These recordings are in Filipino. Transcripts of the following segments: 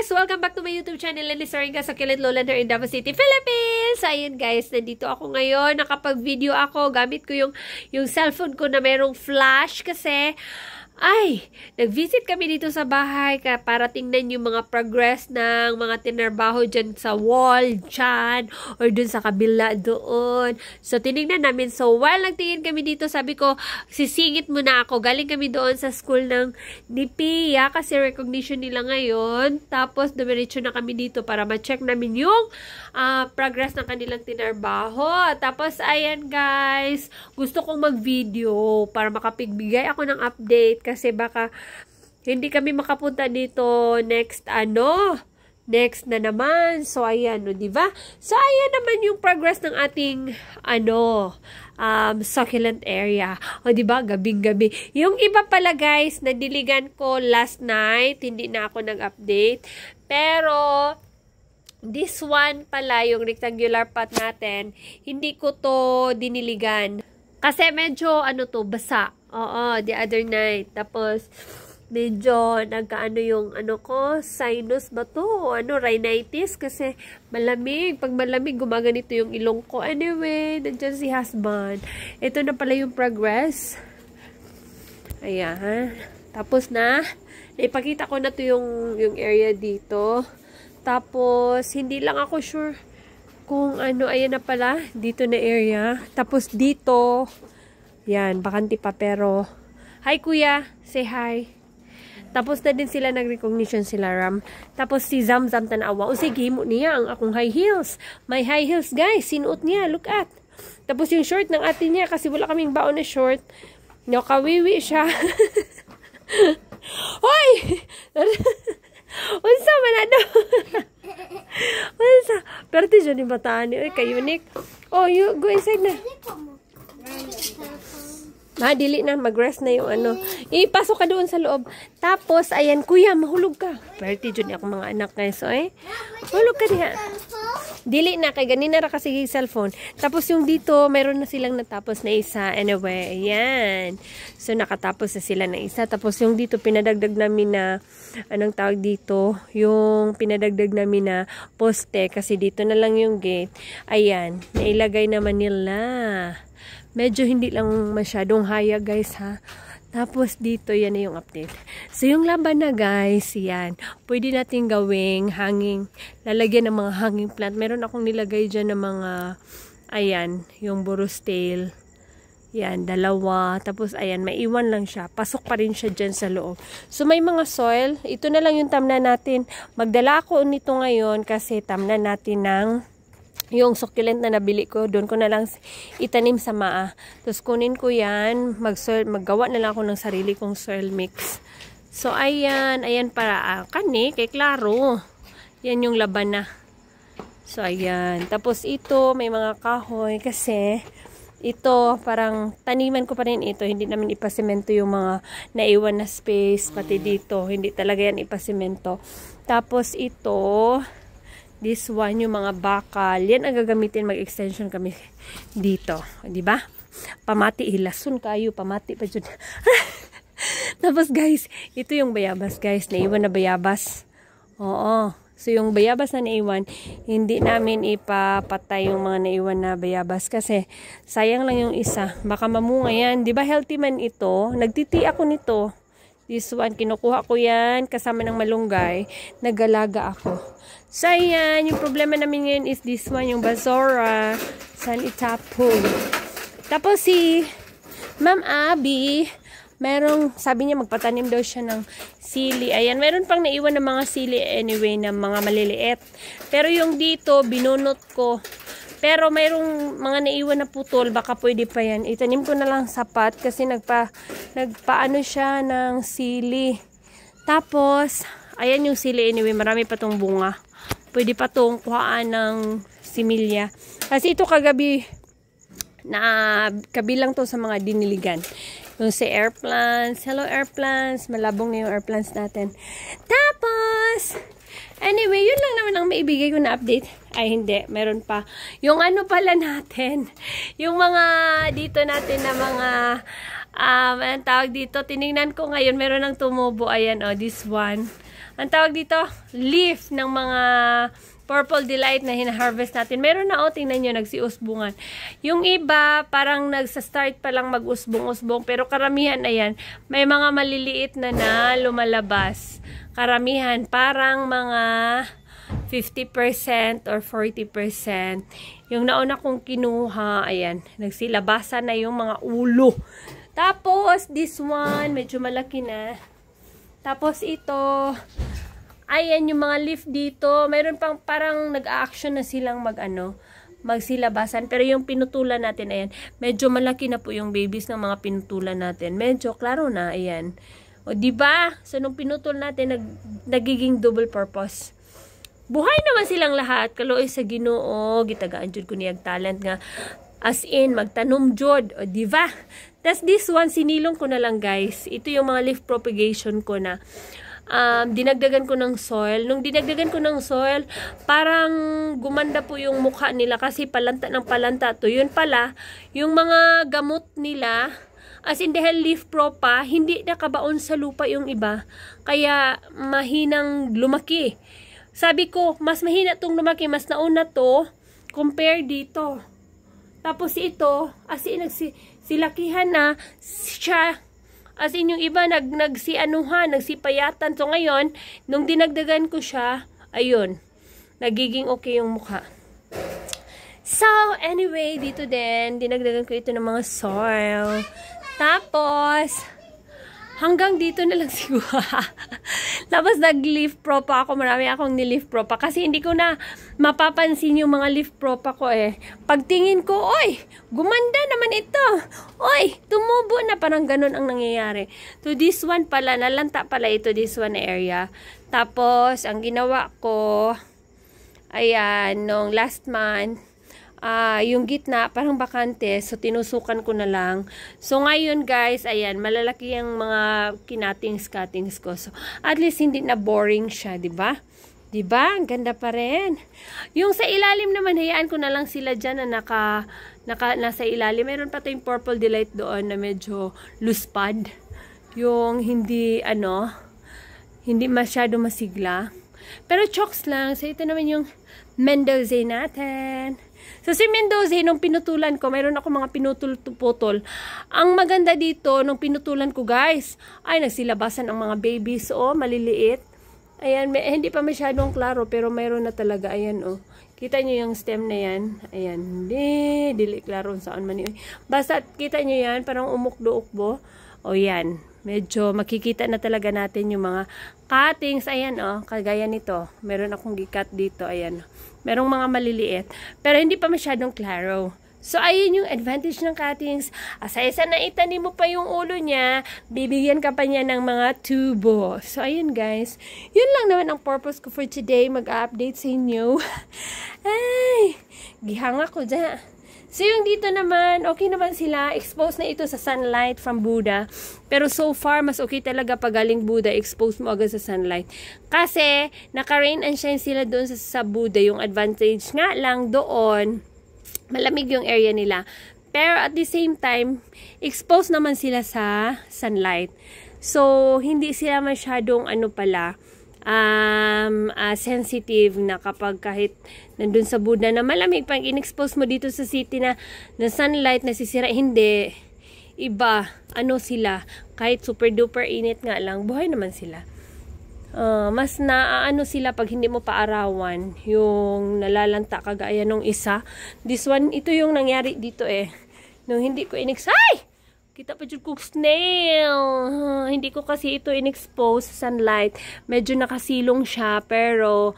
guys! Welcome back to my YouTube channel and starring ka sa Kilit Lolander in Davao City, Philippines! Ayun guys, nandito ako ngayon. Nakapag-video ako. Gamit ko yung cellphone ko na merong flash kasi nag-visit kami dito sa bahay para tingnan yung mga progress ng mga tinarbaho dyan sa wall, dyan, or dun sa kabila doon. So, tinignan namin. So, while nagtingin kami dito, sabi ko, sisingit muna ako. Galing kami doon sa school ni Pia kasi recognition nila ngayon. Tapos, dumiretso na kami dito para ma-check namin yung progress ng kanilang tinarbaho. Tapos, ayan guys, gusto kong mag-video para makapigbigay ako ng update kasi baka hindi kami makapunta dito next na naman. So, ayan, no, diba? So, ayan naman yung progress ng ating, succulent area. O, diba? Gabing-gabi. Yung iba pala, guys, nadiligan ko last night. Hindi na ako nag-update. Pero, this one pala, yung rectangular pot natin, hindi ko to diniligan. Kasi medyo, basa. Oo, the other night. Tapos, medyo nagkaano yung sinus ba to? Rhinitis kasi malamig. Pag malamig, gumaganito yung ilong ko. Anyway, nandyan si husband. Ito na pala yung progress. Ayan. Tapos naipakita ko na to yung area dito. Tapos, hindi lang ako sure kung ayan na pala, dito na area. Tapos dito, yan, bakanti pa pero, hi kuya, say hi. Tapos na din sila nag-recognition sila Ram. Tapos si Zamzam tanawa, o sige mo niya ang akong high heels. My high heels guys, sinuot niya, look at. Tapos yung short ng ate niya, kasi wala kaming baon na short, nakawiwi siya. Hoy! Unsa man na daw? Unsa? Pero ti dyan yung bataan ni. Oy, kayo Nick. Oh, you go inside na. Dili na, mag-rest na yung ipasok ka doon sa loob. Tapos, ayan, kuya, mahulog ka. Pero ti dyan ako mga anak guys. So, mahulog ka diha. Dili na, kay ganina ra kasi yung cellphone. Tapos yung dito, meron na silang natapos na isa. Anyway, ayan. So, nakatapos na sila na isa. Tapos yung dito, pinadagdag namin na, anong tawag dito? Yung pinadagdag namin na poste. Kasi dito na lang yung gate. Ayan, nailagay naman nila. Medyo hindi lang masyadong haya guys ha. Tapos dito, yan na yung update. So, yung laban na guys, yan. Pwede natin gawing hanging, lalagyan ng mga hanging plant. Meron akong nilagay dyan ng mga, ayan, yung burros tail. Yan, dalawa. Tapos, ayan, maiwan lang siya. Pasok pa rin siya dyan sa loob. So, may mga soil. Ito na lang yung tamnan natin. Magdala ako nito ngayon kasi tamnan natin ng yung succulent na nabili ko, doon ko na lang itanim sa maa. Tapos kunin ko yan, maggawa na lang ako ng sarili kong soil mix. So, ayan para kay klaro. Yan yung laban na. So, ayan. Tapos ito, may mga kahoy kasi ito, parang taniman ko pa rin ito. Hindi namin ipasemento yung mga naiwan na space, pati dito. Hindi talaga yan ipasemento. Tapos ito, this one, yung mga bakal. Yan ang gagamitin. Mag-extension kami dito. Diba? Pamati. Ilason kayo. Pamati pa dyan. Tapos guys, ito yung bayabas guys. Naiwan na bayabas. Oo. So yung bayabas na naiwan, hindi namin ipapatay yung mga naiwan na bayabas. Kasi sayang lang yung isa. Baka mamunga yan. Diba healthy man ito? Nagtiti ako nito. This one, kinukuha ko yan kasama ng malunggay. Nagalaga ako. So, ayan. Yung problema namin ngayon is this one, yung basura. San itapon. Tapos si Ma'am Abby, sabi niya magpatanim daw siya ng sili. Ayan, meron pang naiwan ng mga sili anyway, na mga maliliit. Pero yung dito, binunot ko. Pero mayroong mga naiwan na putol, baka pwede pa yan. Itanim ko na lang sapat kasi nagpaano siya ng sili. Tapos, ayan yung sili anyway, marami pa tong bunga. Pwede pa tong kuhaan ng similya. Kasi ito kagabi, kabilang to sa mga diniligan. Yung si air plants. Hello air plants. Malabong na yung air plants natin. Tapos, anyway, yun lang naman ang maibigay ko na update. Ay, hindi. Meron pa. Yung pala natin. Yung mga dito natin na mga anong tawag dito. Tinignan ko ngayon. Meron ng tumubo. Ayan, this one. ang tawag dito, leaf ng mga Purple Delight na hina-harvest natin. Meron na, tingnan nyo, nagsiusbungan. Yung iba, parang nagsa-start pa lang mag-usbong-usbong. Pero karamihan, ayan, may mga maliliit na lumalabas. Karamihan, parang mga 50% or 40%. Yung nauna kong kinuha, ayan, nagsilabasan na yung mga ulo. Tapos, this one, medyo malaki na. Tapos, ito, ayan, yung mga leaf dito, mayroon pang parang nag-a-action na silang magsilabasan. Pero yung pinutulan natin, ayan, medyo malaki na po yung babies ng mga pinutulan natin. Medyo klaro na, ayan. O, diba? So, nung pinutol natin, nagiging double purpose. Buhay naman silang lahat. Kaluoy sa Ginoo, gitagaan jud ko niyag talent nga. As in, magtanom jud. O, diba? Tas this one, sinilong ko na lang, guys. Ito yung mga leaf propagation ko na dinagdagan ko ng soil. Nung dinagdagan ko ng soil, parang gumanda po yung mukha nila kasi palanta ng palanta to. Yun pala, yung mga gamot nila, as in dahil leaf propa, hindi nakabaon sa lupa yung iba. Kaya mahinang lumaki. Sabi ko, mas mahina tong lumaki, mas nauna to, compare dito. Tapos ito, as in nagsilakihan na siya. As in, yung iba, nagsipayatan. So, ngayon, nung dinagdagan ko siya, ayun, nagiging okay yung mukha. So, anyway, dito din, dinagdagan ko ito ng mga soil. Tapos, hanggang dito na lang siguro. Tapos, nag-leaf propa ako. Marami akong ni-leaf propa. Kasi hindi ko na mapapansin yung mga leaf propa ko eh. Pagtingin ko, oy, gumanda naman ito. Oy, tumubo na. Parang ganun ang nangyayari. So, this one pala, nalanta pala ito, this one area. Tapos, ang ginawa ko, ayan, nung last month, yung gitna, parang bakante. So, tinusukan ko na lang. So, ngayon, guys, ayan, malalaki yung mga cuttings ko. So, at least, hindi na boring siya, diba? Diba? Ang ganda pa rin. Yung sa ilalim naman, hayaan ko na lang sila dyan na nasa ilalim. Meron pa tayong Purple Delight doon na medyo loose pad. Yung hindi, hindi masyado masigla. Pero chokes lang. So, ito naman yung Mendoza natin. So, si Mendoza, nung pinutulan ko, mayroon ako mga pinutol-putol. Ang maganda dito, nung pinutulan ko, guys, ay, nagsilabasan ang mga babies, maliliit. Ayan, hindi pa masyadong klaro, pero mayroon na talaga. Ayan, Kita nyo yung stem na yan. Ayan, dili klaro saan man yun. Basta, kita nyo yan, parang umukdo-ukbo. Yan. Medyo makikita na talaga natin yung mga cuttings. Ayan, kagaya nito. Meron akong gikat dito. Ayan. Merong mga maliliit. Pero hindi pa masyadong klaro. So, ayun yung advantage ng cuttings. Asaysa na itanim mo pa yung ulo niya, bibigyan ka pa niya ng mga tubo. So, ayun guys. Yun lang naman ang purpose ko for today. Mag-update sa inyo. Ay, gihanga ko dyan. So, yung dito naman, okay naman sila. Exposed na ito sa sunlight from Buddha. Pero so far, mas okay talaga pag galing Buddha, exposed mo agad sa sunlight. Kasi, naka-rain and shine sila doon sa Buddha. Yung advantage nga lang doon, malamig yung area nila. Pero at the same time, exposed naman sila sa sunlight. So, hindi sila masyadong sensitive na kapag kahit nandun sa Buddha na malamig, pag in-expose mo dito sa city na sunlight nasisira, hindi. Iba, sila, kahit super duper init nga lang, buhay naman sila. Mas sila pag hindi mo paarawan, yung nalalanta kagaya nung isa. This one, ito yung nangyari dito nung hindi ko ay! Kita pa dyan kong snail. Hindi ko kasi ito in-expose sa sunlight. Medyo nakasilong siya, pero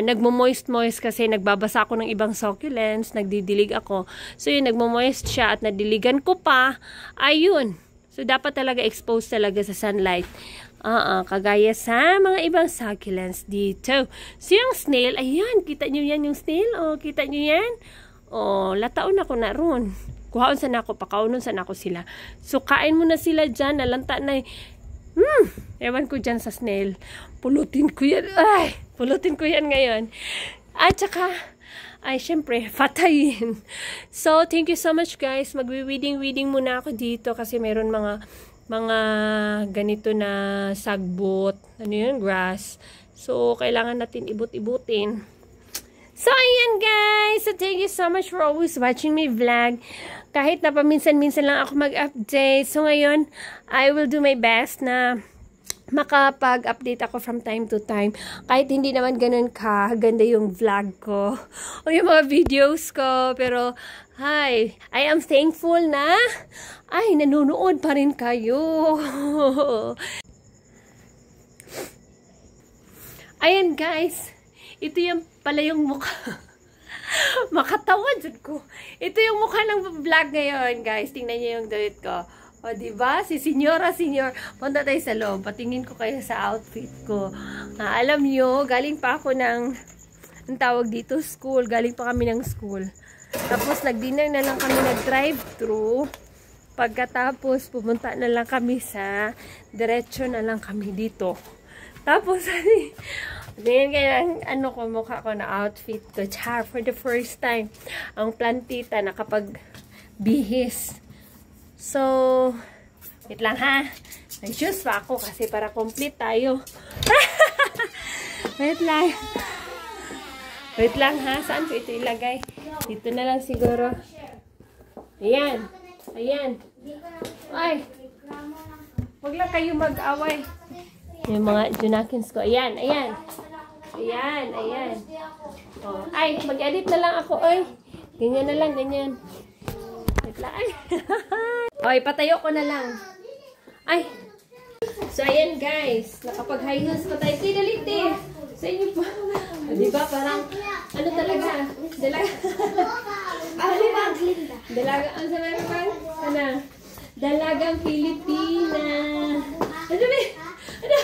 nagmo-moist kasi nagbabasa ako ng ibang succulents, nagdidilig ako. So yun, nagmo-moist siya at nadiligan ko pa. Ayun. So dapat talaga exposed talaga sa sunlight. Kagaya sa mga ibang succulents dito. So yung snail, ayan, kita nyo yan yung snail? Kita nyo yan? Lataon ako na ron. Kuhaon sana ako, pakaunon sana ako sila. So kain mo na sila dyan, nalanta na ewan ko dyan sa snail. Pulutin ko yan. Ay, pulutin ko yan ngayon. At saka, syempre, patayin. So, thank you so much guys. Magwi-weeding muna ako dito kasi meron mga mga ganito na sagbot, ano yun, grass. So, kailangan natin ibut-ibutin. So, ayan guys. So, thank you so much for always watching my vlog. Kahit na paminsan-minsan lang ako mag-update. So, ngayon, I will do my best na makapag-update ako from time to time. Kahit hindi naman ganun ganda yung vlog ko o yung mga videos ko. Pero, hi, I am thankful na nanonood pa rin kayo. Ayan guys, ito yung pala yung mukha. Makatawan dyan ko. Ito yung mukha ng vlog ngayon guys. Tingnan niyo yung damit ko. O, diba? Si Senyor. Punta tayo sa loob. Patingin ko kayo sa outfit ko. Alam nyo, galing pa ako ng, ang tawag dito, school. Galing pa kami ng school. Tapos, nag-dinner na lang kami, nag-drive-thru. Pagkatapos, pumunta na lang kami sa, diretso na lang kami dito. Tapos, ganyan ano ko, mukha ko na outfit ko. Char, for the first time, ang plantita nakapag-bihis. So, wait lang ha. Nag-choose pa ako kasi para complete tayo. Wait lang. Wait lang ha. Saan ko ito ilagay? Dito na lang siguro. Ayan. Ayan. Ay. Huwag lang kayo mag-away. Yung mga junakins ko. Ayan. Ayan. Ayan. Ayan. Oh. Ay, mag-edit na lang ako. Ay. Ganyan na lang. Ganyan. Wait lang. Ay. Oy, patayo ko na lang. Ay. So, ayan guys. Nakapag-high heels pa tayo. Tidaliti. Sa inyo pa. Diba? Parang, ano talaga? Dalaga. Ang sa meron pa? Ano? Dalagang Pilipina. Ano ba? Ano?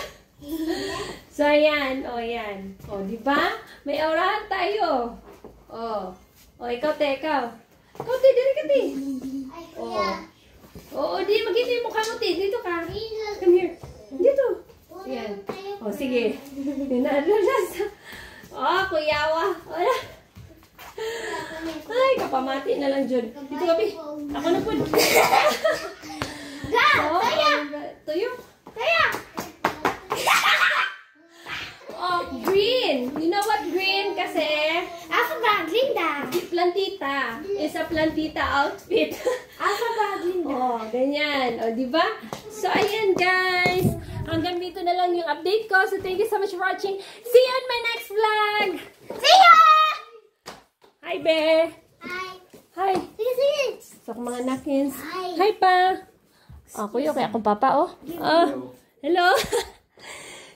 So, ayan. O, ayan. O, diba? May aurahan tayo. O. O, ikaw, ikaw. Ikaw, dili ka, Oo. Oo, di. Magkita yung mukha mo, dito ka. Come here. Dito. Ayan. O, sige. Kuyawa. Ay, kapamati na lang, Jun. Dito ka, Ako na po. Taya! Tuyo? Taya! Oh, green. You know what green? Kasi Linda. Plantita. Is a plantita outfit. Linda. Oh, ganyan. O, diba? So, ayan, guys. Hanggang dito na lang yung update ko. So, thank you so much for watching. See you in my next vlog. See ya! Hi, Be. Hi. Hi. So, mga nakins. Hi, pa. Kuya, kaya akong papa, oh. Hello.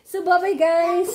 So, bye-bye, guys.